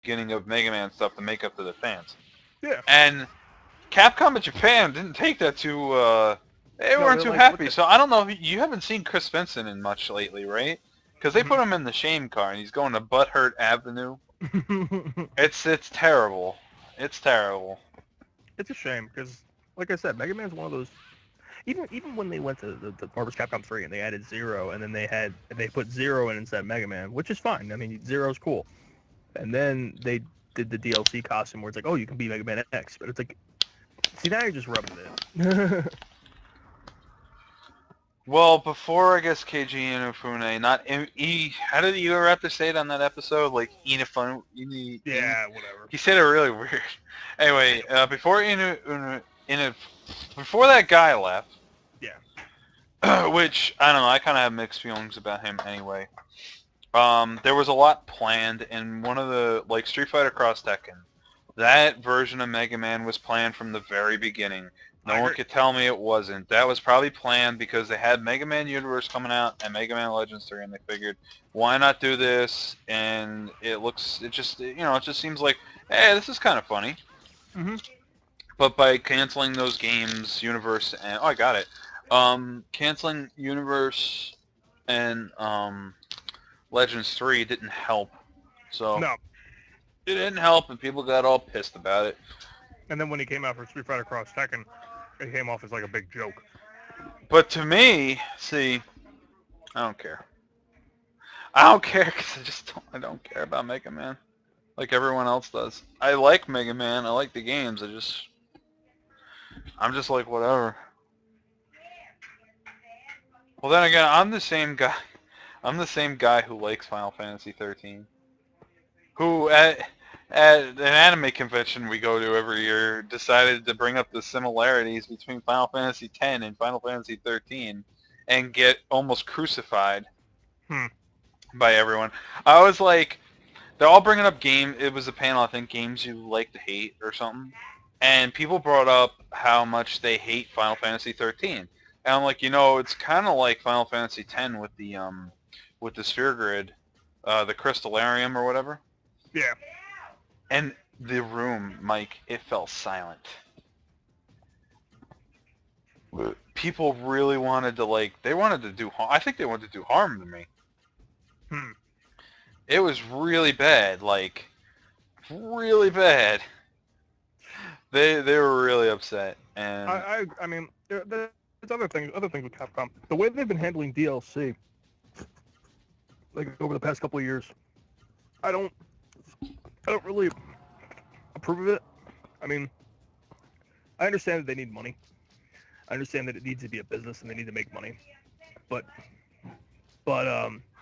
beginning of Mega Man stuff to make up to the fans. Yeah. And Capcom in Japan didn't take that too. They No, weren't they're too like, what happy. the? So I don't know. You haven't seen Chris Vincent in much lately, right? Because they Mhm. put him in the shame car, and he's going to Butthurt Avenue. It's terrible. It's terrible. It's a shame because, like I said, Mega Man's one of those. Even when they went to the Marvel's Capcom 3 and they added Zero and then they put Zero in instead of Mega Man, which is fine. I mean, Zero's cool. And then they did the DLC costume where it's like, oh, you can be Mega Man X, but it's like, see, now you're just rubbing it in. Well, before I guess KG Inafune, not how did you ever have to say it on that episode? Like Inafune, Yeah, whatever. he said it really weird. Anyway, before before that guy left, Yeah. which I don't know, I kind of have mixed feelings about him anyway. There was a lot planned, and one of the like Street Fighter Cross Tekken, that version of Mega Man was planned from the very beginning. I No one agree. could tell me it wasn't. That was probably planned because they had Mega Man Universe coming out and Mega Man Legends 3, and they figured, why not do this? And it just, it just seems like, hey, this is kind of funny. Hmm. But by canceling those games, Universe and I got it. Canceling Universe and Legends 3 didn't help. So No. it didn't help, and people got all pissed about it. And then when he came out for Street Fighter Cross Tekken, it came off as like a big joke. But to me, see, I don't care. I don't care because I don't care about Mega Man like everyone else does. I like Mega Man. I like the games. I'm just like whatever. Well, then again, I'm the same guy. I'm the same guy who likes Final Fantasy 13. Who at an anime convention we go to every year decided to bring up the similarities between Final Fantasy 10 and Final Fantasy 13 and get almost crucified Hmm. by everyone. I was like, they're all bringing up game. It was a panel, I think, games you like to hate or something, and people brought up how much they hate Final Fantasy 13, and I'm like, it's kind of like Final Fantasy 10 with the sphere grid, the crystallarium or whatever, Yeah. and the room, Mike, it fell silent. People really wanted to they wanted to do harm. I think they wanted to do harm to me. Hmm. It was really bad, like really bad. They were really upset, and I mean, there's other things with Capcom. The way they've been handling DLC, like over the past couple of years, I don't I don't really approve of it. I mean, I understand that they need money. I understand that it needs to be a business and they need to make money. But but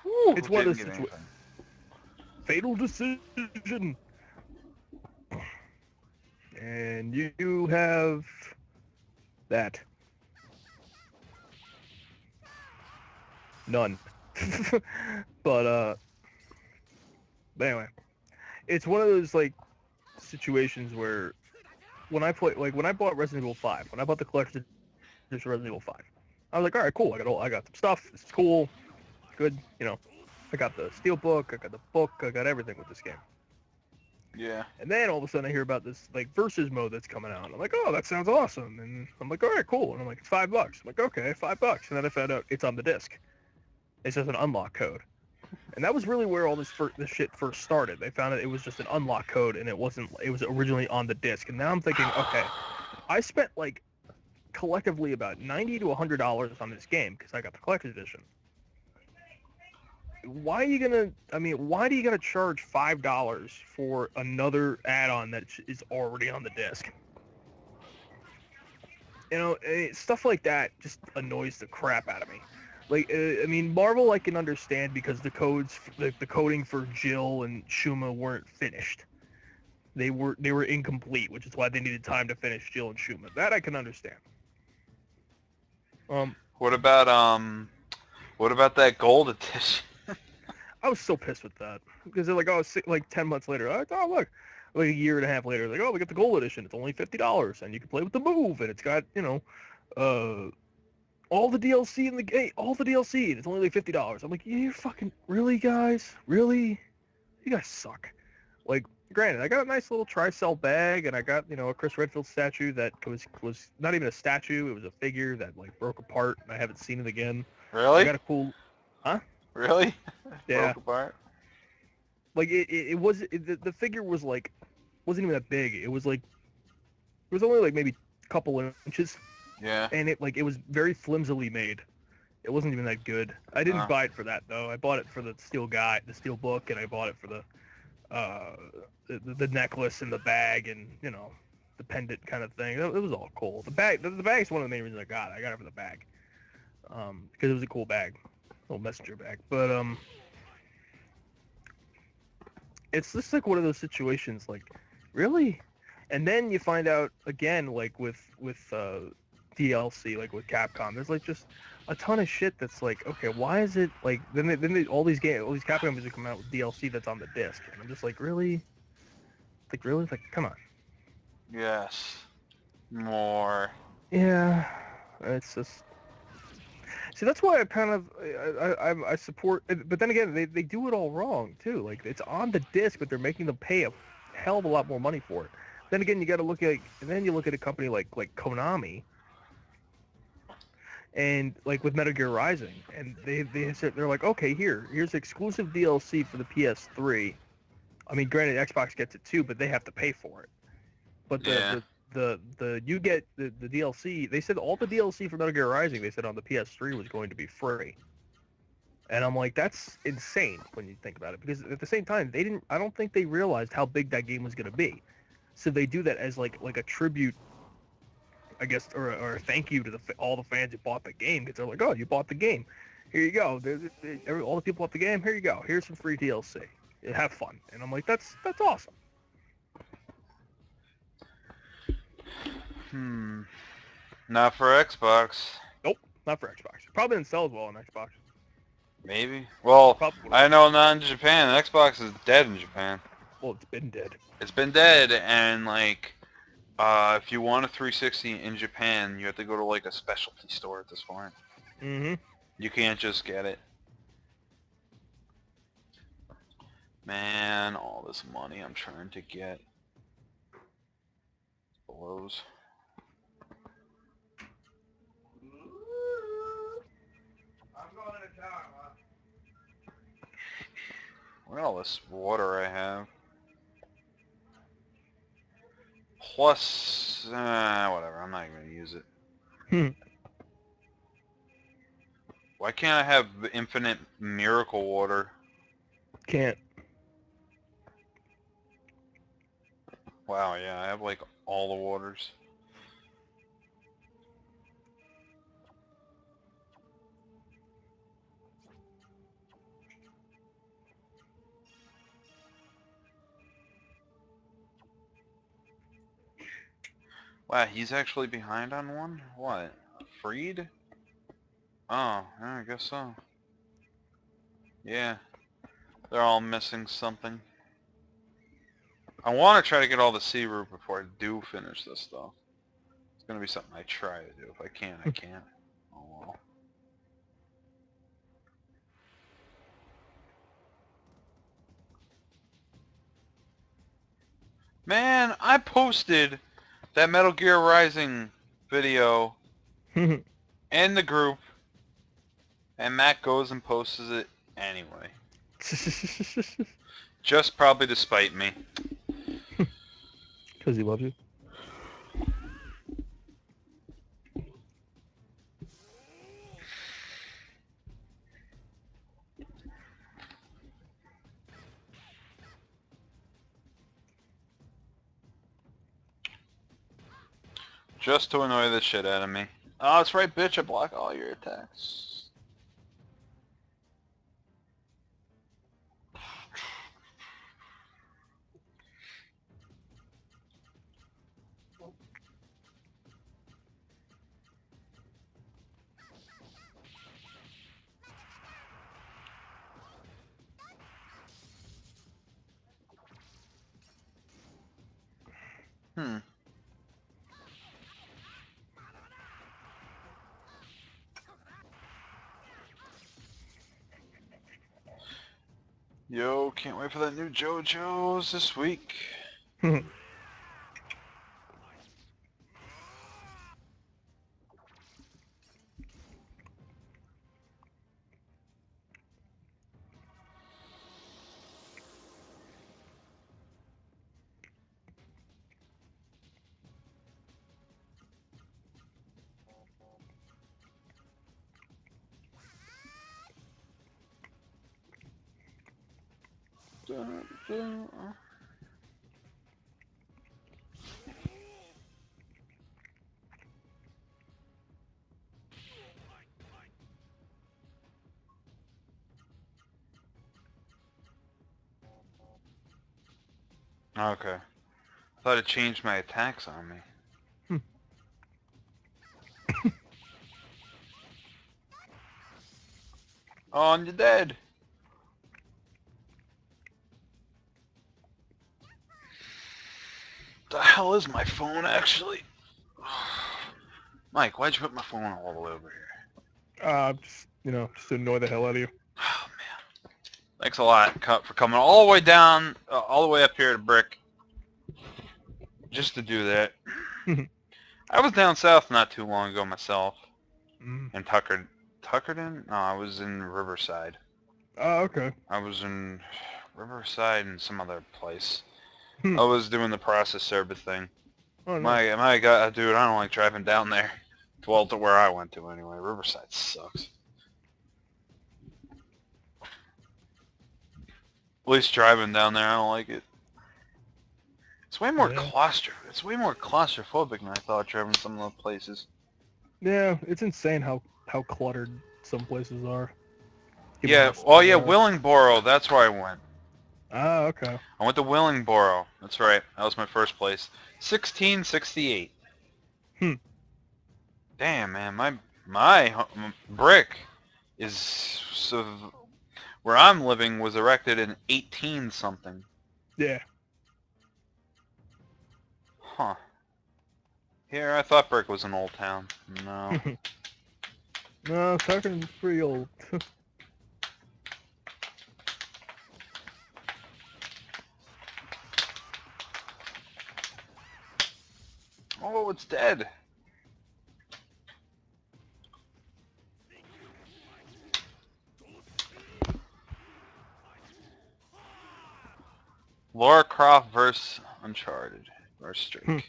whew, it's one of didn't those get situations. anything. Fatal decision, and you have that none. but uh, but anyway, it's one of those like situations where when I bought Resident Evil 5, when I bought the collector's edition of Resident Evil 5, I was like, all right, cool. I got some stuff. This is cool. It's good. I got the steel book. I got the book. I got everything with this game. Yeah. And then all of a sudden I hear about this like versus mode that's coming out. I'm like, oh, that sounds awesome. And I'm like, all right, cool. And I'm like, it's $5. I'm like, okay, $5. And then I found out it's on the disc. It's just an unlock code. And that was really where all this shit first started. They found out it was just an unlock code and it wasn't. It was originally on the disc. And now I'm thinking, okay, I spent like collectively about $90 to $100 on this game because I got the collector's edition. Why are you gonna? I mean, why do you gotta charge $5 for another add-on that is already on the disc? Stuff like that just annoys the crap out of me. Like, I mean, Marvel I can understand because the coding for Jill and Shuma weren't finished. They were incomplete, which is why they needed time to finish Jill and Shuma. That I can understand. Um, What about what about that gold edition? I was so pissed with that because they're like, oh, like 10 months later, oh look, like a year and a half later, like, oh, we got the gold edition. It's only $50, and you can play with the move, and it's got uh, all the DLC in the game, all the DLC, and it's only like $50. I'm like, you fucking really, guys, really, you guys suck. Like, Granted, I got a nice little tri-cell bag, and I got a Chris Redfield statue that was not even a statue; it was a figure that like broke apart, and I haven't seen it again. I Really? got a cool, huh? Really? Yeah, Broke apart? like the figure was like wasn't even that big. It was only like maybe a couple inches, Yeah. and it was very flimsily made. It wasn't even that good. I didn't Uh, buy it for that though. I bought it for the steel guy, the steel book, and I bought it for uh the necklace and the bag and the pendant kind of thing. It was all cool. The bag's one of the main reasons I got it. I got it for the bag, because it was a cool bag, little messenger bag. But it's just like one of those situations, like really, and then you find out again, like with DLC, like with Capcom, there's like just a ton of shit that's like, okay, why is it like all these Capcom games are coming out with DLC that's on the disc, and I'm just like really, like come on. yes. More. Yeah, it's just see that's why I kind of I support, but then again they do it all wrong too. Like it's on the disc, but they're making them pay a hell of a lot more money for it. Then again, you got to look at and then you look at a company like Konami and like with Metal Gear Rising, and they're like, okay, here's exclusive DLC for the PS3. I mean, granted, Xbox gets it too, but they have to pay for it. But Yeah. the you get the DLC. They said all the DLC for Metal Gear Rising, they said on the PS3 was going to be free. And I'm like, that's insane when you think about it, because at the same time, they didn't. I don't think they realized how big that game was going to be. So they do that as like a tribute, I guess, or a thank you to all the fans who bought the game, because they're like, oh, you bought the game, here you go. All the people bought the game, here you go. Here's some free DLC. Have fun. And I'm like, that's awesome. Hmm. Not for Xbox. Nope, not for Xbox. Probably didn't sell as well on Xbox. Maybe. Well, Probably would have. I know not in Japan. Xbox is dead in Japan. Well, it's been dead. It's been dead, and like, if you want a 360 in Japan, you have to go to like a specialty store at this point. Mm-hmm. You can't just get it. Man, all this money I'm trying to get blows. I'm going to town. Look at all this water I have. Plus, whatever. I'm not even gonna use it. Huh? Why can't I have infinite miracle water? Can't. Wow, yeah, I have like all the waters. Wow, he's actually behind on one? What? Freed? Oh, yeah, I guess so. Yeah, they're all missing something. I want to try to get all the sea root before I do finish this stuff. It's gonna be something I try to do. If I can, I can't. Oh well. Man, I posted that Metal Gear Rising video in the group, and Matt goes and posts it anyway. Just probably to spite me. Because he loves you. Just to annoy the shit out of me. Oh, that's right, bitch. I block all your attacks. Hmm. Yo, can't wait for that new JoJo's this week. Okay. I thought it changed my attacks on me. Oh, and you're dead. The hell is my phone, actually? Mike, why'd you put my phone all the way over here? Just just to annoy the hell out of you. Oh, man. Thanks a lot for coming all the way down, all the way up here to Brick, just to do that. I was down south not too long ago myself, Mm. in Tuckerton? No, I was in Riverside. Oh, okay. I was in Riverside and some other place. Hmm. I was doing the process server thing. Oh, nice. My God, dude, I don't like driving down there. Well, to where I went to anyway. Riverside sucks. At least driving down there, I don't like it. Yeah. It's way more claustrophobic than I thought driving some of the places. Yeah, it's insane how cluttered some places are, given Yeah, how oh small they yeah, are. Willingboro, that's where I went. Ah, okay. I went to Willingboro. That's right. That was my first place. 1668. Hmm. Damn, man, my brick is so where I'm living was erected in 18 something. Yeah. Huh. Here, I thought Brick was an old town. No. No, Tuckerton's pretty old. Oh, it's dead. Laura Croft versus Uncharted. Versus Hmm. Drake.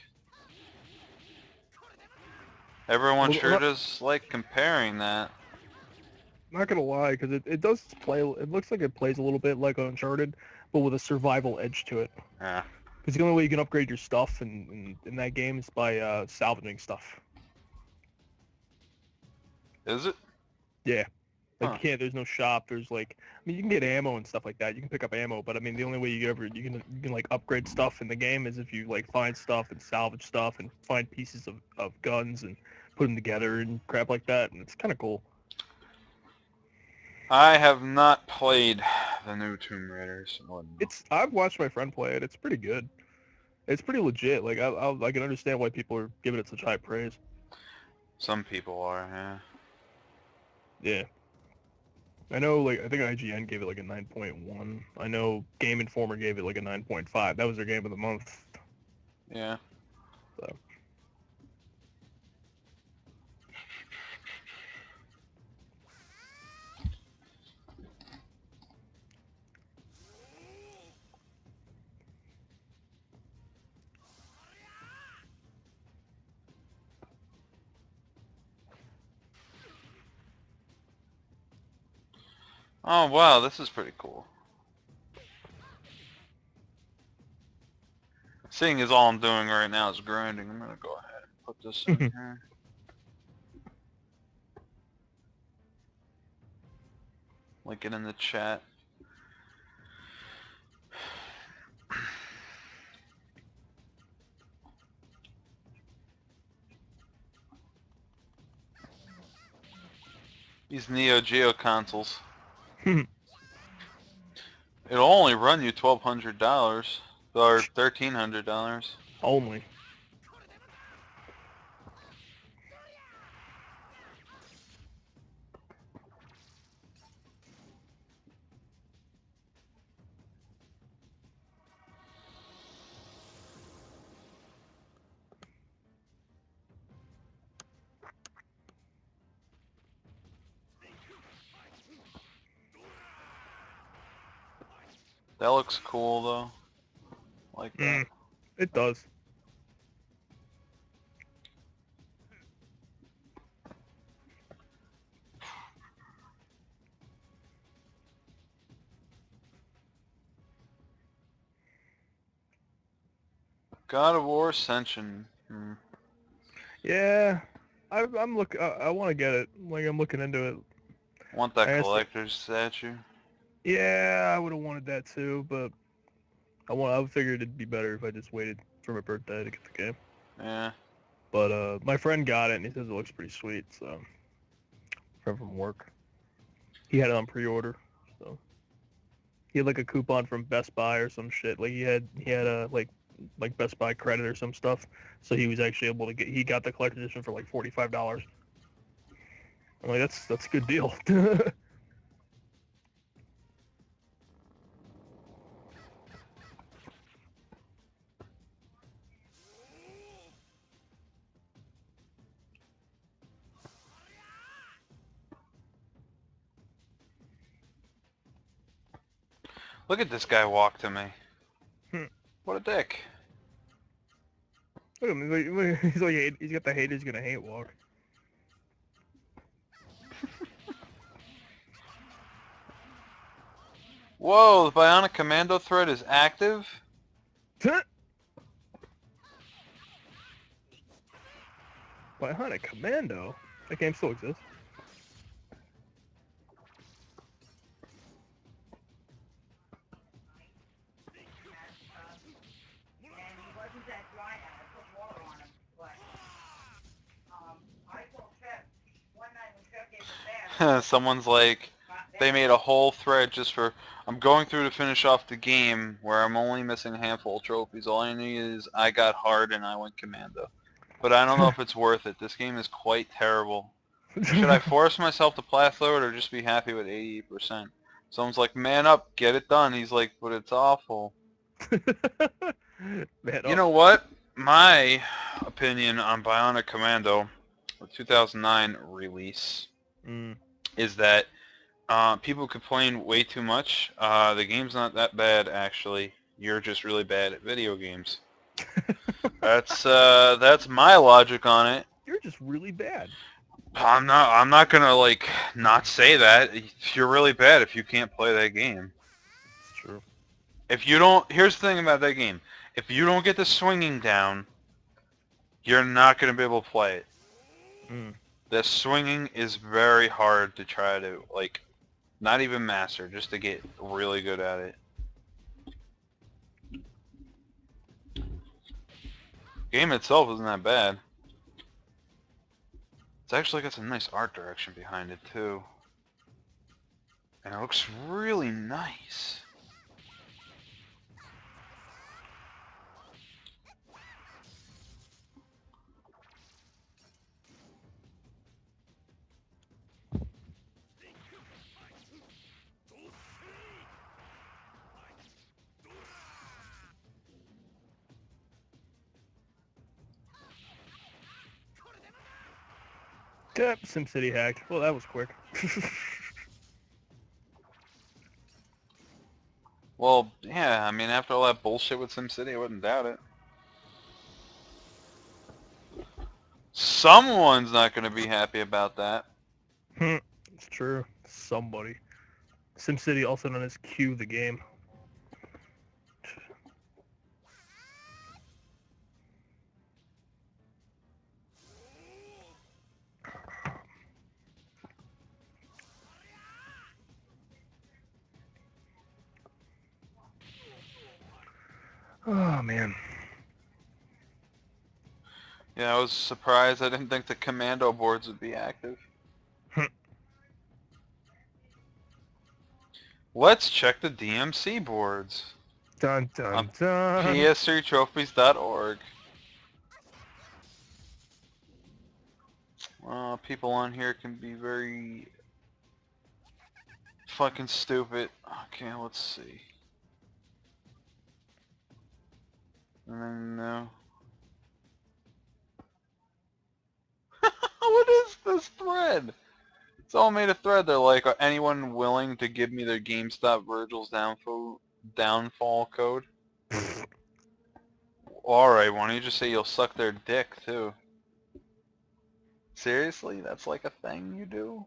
Everyone Well, sure does like comparing that. not gonna lie, because it does play. It looks like it plays a little bit like Uncharted, but with a survival edge to it. Yeah. Because the only way you can upgrade your stuff in that game is by salvaging stuff. Is it? Yeah. Like Huh. you can't. There's no shop. There's like, I mean, you can get ammo and stuff like that. You can pick up ammo, but I mean, the only way you can like upgrade stuff in the game is if you like find stuff and salvage stuff and find pieces of guns and put them together and crap like that. And it's kind of cool. I have not played the new Tomb Raider, so I wouldn't know. I've watched my friend play it. It's pretty good. It's pretty legit. Like I can understand why people are giving it such high praise. Some people are, yeah. Yeah. I know, like, I think IGN gave it like a 9.1. I know Game Informer gave it like a 9.5. That was their game of the month. Yeah. So, Oh, wow, this is pretty cool. Seeing as all I'm doing right now is grinding, I'm gonna go ahead and put this in here. Link it in the chat. These Neo Geo consoles. It'll only run you $1,200 or $1,300. only. That looks cool though. Like that. Mm, it does. God of War Ascension. Hmm. Yeah, I'm look. I want to get it. Like I'm looking into it. Want that I guess. collector's statue? Yeah, I would have wanted that too, but I figured it'd be better if I just waited for my birthday to get the game. Yeah. But my friend got it and he says it looks pretty sweet. So friend from work, he had it on pre-order. So he had like a coupon from Best Buy or some shit. Like he had a like Best Buy credit or some stuff. So he was actually able to get. He got the collector's edition for like $45. I'm like that's a good deal. Look at this guy walk to me. Hmm. What a dick. Look at him. He's like he's got the haters gonna hate walk. Whoa, the Bionic Commando thread is active? Bionic Commando. That game still exists. Someone's like, they made a whole thread just for, I'm going through to finish off the game where I'm only missing a handful of trophies. All I need is I got hard and I went commando. But I don't know if it's worth it. This game is quite terrible. Should I force myself to plow through it or just be happy with 88%? Someone's like, man up, get it done. He's like, but it's awful. Man You up. know what? My opinion on Bionic Commando, the 2009 release, Mm. is that people complain way too much. The game's not that bad, actually. You're just really bad at video games. That's my logic on it. You're just really bad. I'm not gonna like not say that. You're really bad if you can't play that game. It's true. If you don't, here's the thing about that game. If you don't get the swinging down, you're not gonna be able to play it. Mm. The swinging is very hard to try to like, not even master, just to get really good at it. Game itself isn't that bad. It's actually got some nice art direction behind it too. And it looks really nice. Yep, SimCity hacked. Well, that was quick. Well, yeah, I mean, after all that bullshit with SimCity, I wouldn't doubt it. Someone's not going to be happy about that. It's true. Somebody. SimCity, also known as Q the game. Oh man. Yeah, I was surprised. I didn't think the commando boards would be active. Let's check the DMC boards Dun on dun dun. ps3trophies.org. People on here can be very fucking stupid. Okay, let's see. And then, no. What is this thread? Someone made a thread. They're like, anyone willing to give me their GameStop Virgil's downfall? downfall code. Alright, why don't you just say you'll suck their dick, too? Seriously? That's like a thing you do?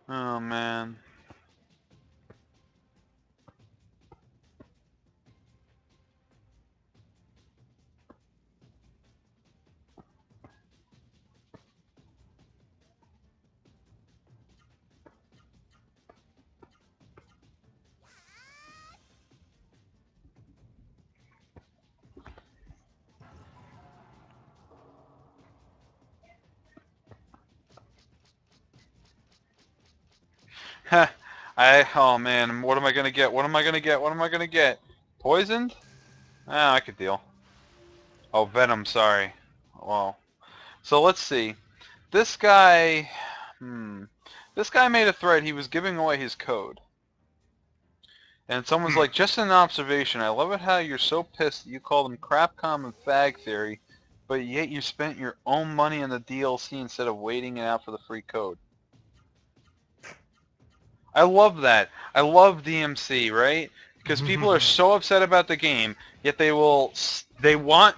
Oh, man. Oh man, what am I gonna get? What am I gonna get? What am I gonna get? Poisoned? Ah, I could deal. Oh, venom, sorry. Well, so let's see. This guy, hmm. This guy made a threat. He was giving away his code. And someone's Hmm. like, just an observation. I love it how you're so pissed that you call them crapcom and fag theory, but yet you spent your own money on the DLC instead of waiting it out for the free code. I love that. I love DMC, right? Because people are so upset about the game, yet they want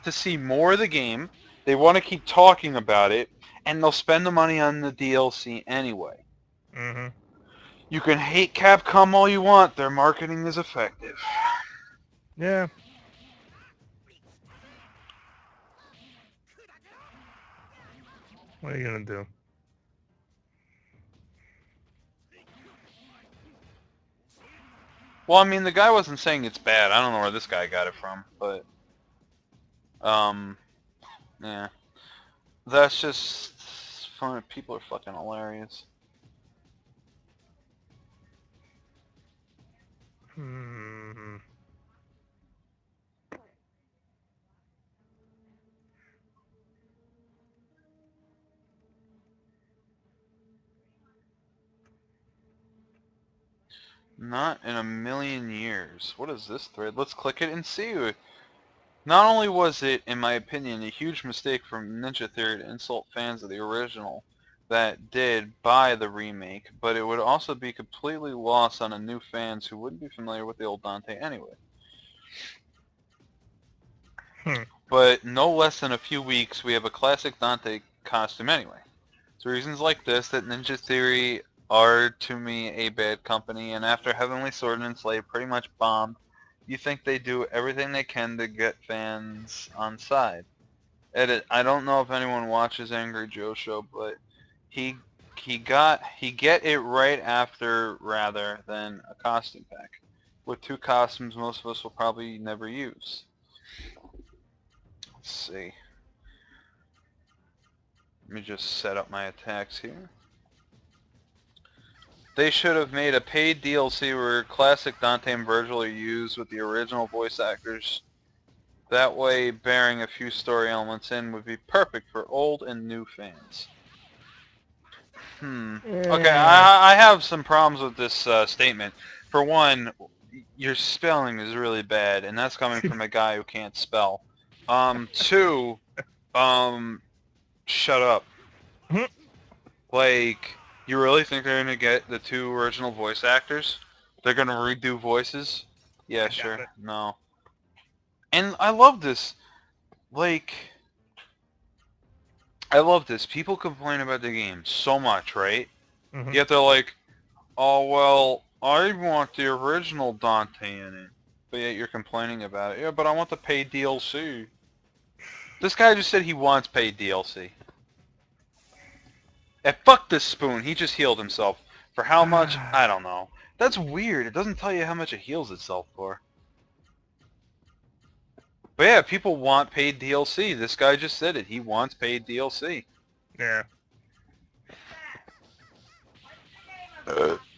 to see more of the game. They want to keep talking about it, and they'll spend the money on the DLC anyway. Mm-hmm. You can hate Capcom all you want. Their marketing is effective. Yeah. What are you gonna do? Well, I mean, the guy wasn't saying it's bad. I don't know where this guy got it from, but um, yeah, that's just fun. People are fucking hilarious. Hmm. Not in a million years. What is this thread? Let's click it and see. Not only was it, in my opinion, a huge mistake from Ninja Theory to insult fans of the original that did buy the remake, but it would also be completely lost on a new fans who wouldn't be familiar with the old Dante anyway. Hmm. But no less than a few weeks, we have a classic Dante costume anyway. It's reasons like this that Ninja Theory are to me a bad company, and after Heavenly Sword and Slave pretty much bombed, you think they do everything they can to get fans on side. Edit. I don't know if anyone watches Angry Joe show, but he he get it right after rather than a costume pack, with two costumes most of us will probably never use. Let's see. Let me just set up my attacks here. They should have made a paid DLC where classic Dante and Virgil are used with the original voice actors. That way, bearing a few story elements in would be perfect for old and new fans. Okay, Yeah. I have some problems with this statement. For one, your spelling is really bad, and that's coming from a guy who can't spell. Two, um, shut up. Like, you really think they're gonna get the two original voice actors? They're gonna redo voices? Yeah, I doubt sure. it. No. And I love this. Like, I love this. People complain about the game so much, right? Mm-hmm. Yet they're like, oh, well, I want the original Dante in it. But yet you're complaining about it. Yeah, but I want the paid DLC. This guy just said he wants paid DLC. And fuck this spoon. He just healed himself. For how much? I don't know. That's weird. It doesn't tell you how much it heals itself for. But yeah, people want paid DLC. This guy just said it. He wants paid DLC. Yeah.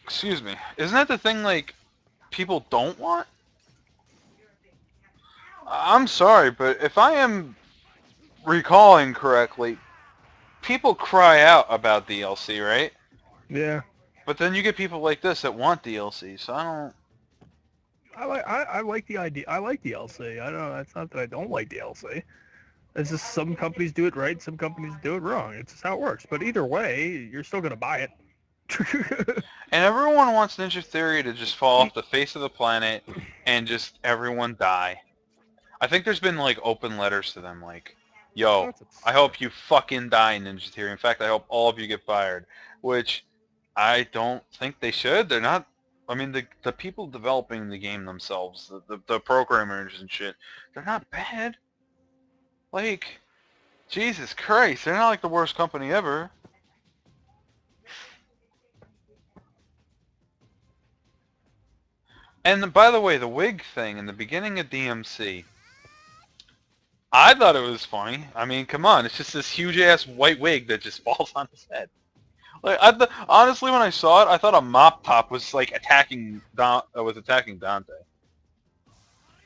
Excuse me. Isn't that the thing, like, people don't want? I'm sorry, but if I am recalling correctly, people cry out about DLC, right? Yeah. But then you get people like this that want DLC, so I don't... I like the idea. I like DLC. I don't know. It's not that I don't like DLC. It's just some companies do it right, some companies do it wrong. It's just how it works. But either way, you're still gonna buy it. And everyone wants Ninja Theory to just fall off the face of the planet and just everyone die. I think there's been like open letters to them like, yo, That's I absurd. hope you fucking die, Ninja Theory. In fact, I hope all of you get fired. Which I don't think they should. They're not. I mean, the people developing the game themselves, the programmers and shit, they're not bad. Like, Jesus Christ, they're not like the worst company ever. And by the way, the wig thing in the beginning of DMC, I thought it was funny. I mean, come on, it's just this huge ass white wig that just falls on his head. Like, honestly, when I saw it, I thought a mop top was like attacking Dante.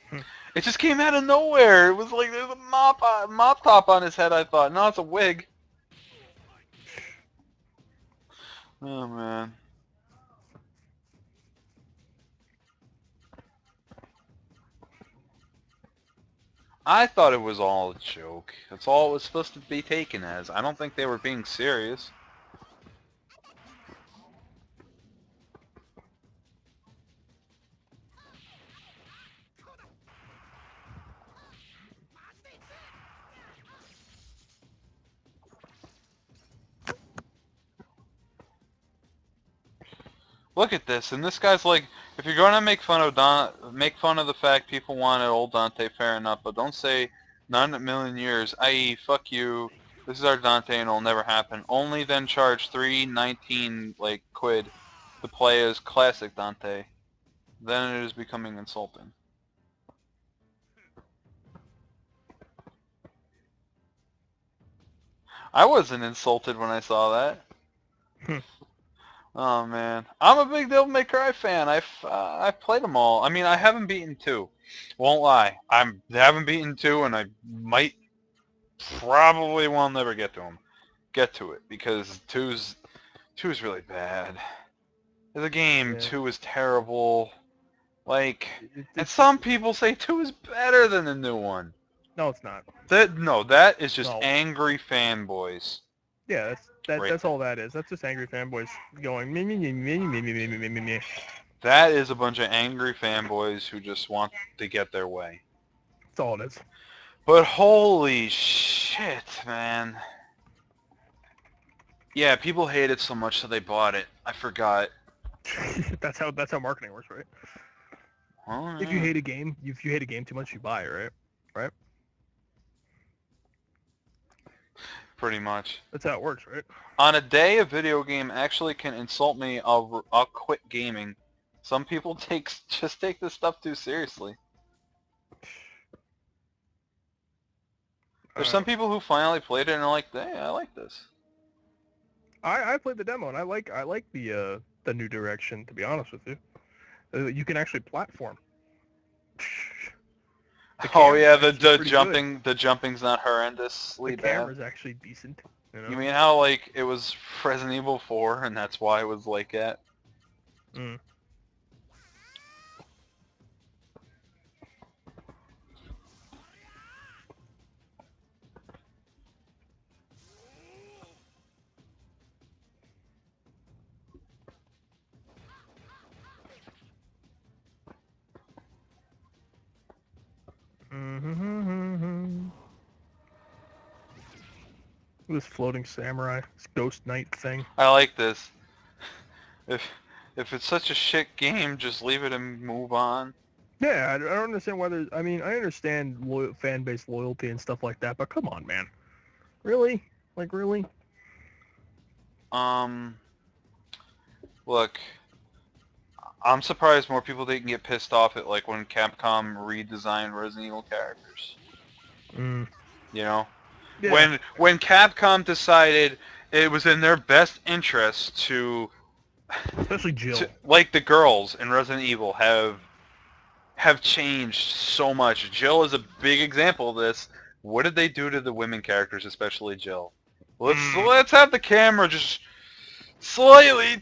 Hmm. It just came out of nowhere. It was like there's a mop top on his head. I thought, no, it's a wig. Oh man, I thought it was all a joke. That's all it was supposed to be taken as. I don't think they were being serious. Look at this, and this guy's like, if you're going to make fun of the fact people wanted old Dante, fair enough, but don't say not in a million years, i.e., fuck you, this is our Dante and it'll never happen. Only then charge 319 like quid to play as classic Dante. Then it is becoming insulting. I wasn't insulted when I saw that. Hmm. Oh man, I'm a big Devil May Cry fan. I've played them all. I mean, I haven't beaten two. Won't lie, haven't beaten two, and I might probably will never get to it because two's really bad. As a game, Yeah. two is terrible. Like, and It's some people say two is better than the new one. no, it's not. That no, that is just No. angry fanboys Yeah, right that's there. all that is. That's just angry fanboys going me me me me me me me me me me me. That is a bunch of angry fanboys who just want to get their way. That's all it is. But holy shit, man. Yeah, people hate it so much that they bought it. I forgot. That's how marketing works, right? Oh, If you yeah. hate a game, if you hate a game too much, you buy it, right? Right? Pretty much. That's how it works, right? On a day a video game actually can insult me, I'll quit gaming. Some people just take this stuff too seriously. There's some Uh, people who finally played it and are like, hey, I like this. I played the demo and I like the new direction. To be honest with you, you can actually platform. The Oh camera's yeah, actually pretty good. the jumping's not The horrendously bad. camera's actually decent. You You know. mean how like it was Resident Evil 4 and that's why it was like that? Mm. Mm-hmm. This floating samurai, this ghost knight thing. I like this. If if it's such a shit game, just leave it and move on. Yeah, I don't understand why there's. I mean, I understand fan base loyalty and stuff like that, but come on, man. Really? Like, really? Um, look, I'm surprised more people didn't get pissed off at like when Capcom redesigned Resident Evil characters. Mm. You know, Yeah. when Capcom decided it was in their best interest Especially to Jill. like the girls in Resident Evil have changed so much. Jill is a big example of this. What did they do to the women characters, especially Jill? Mm. Let's have the camera just slightly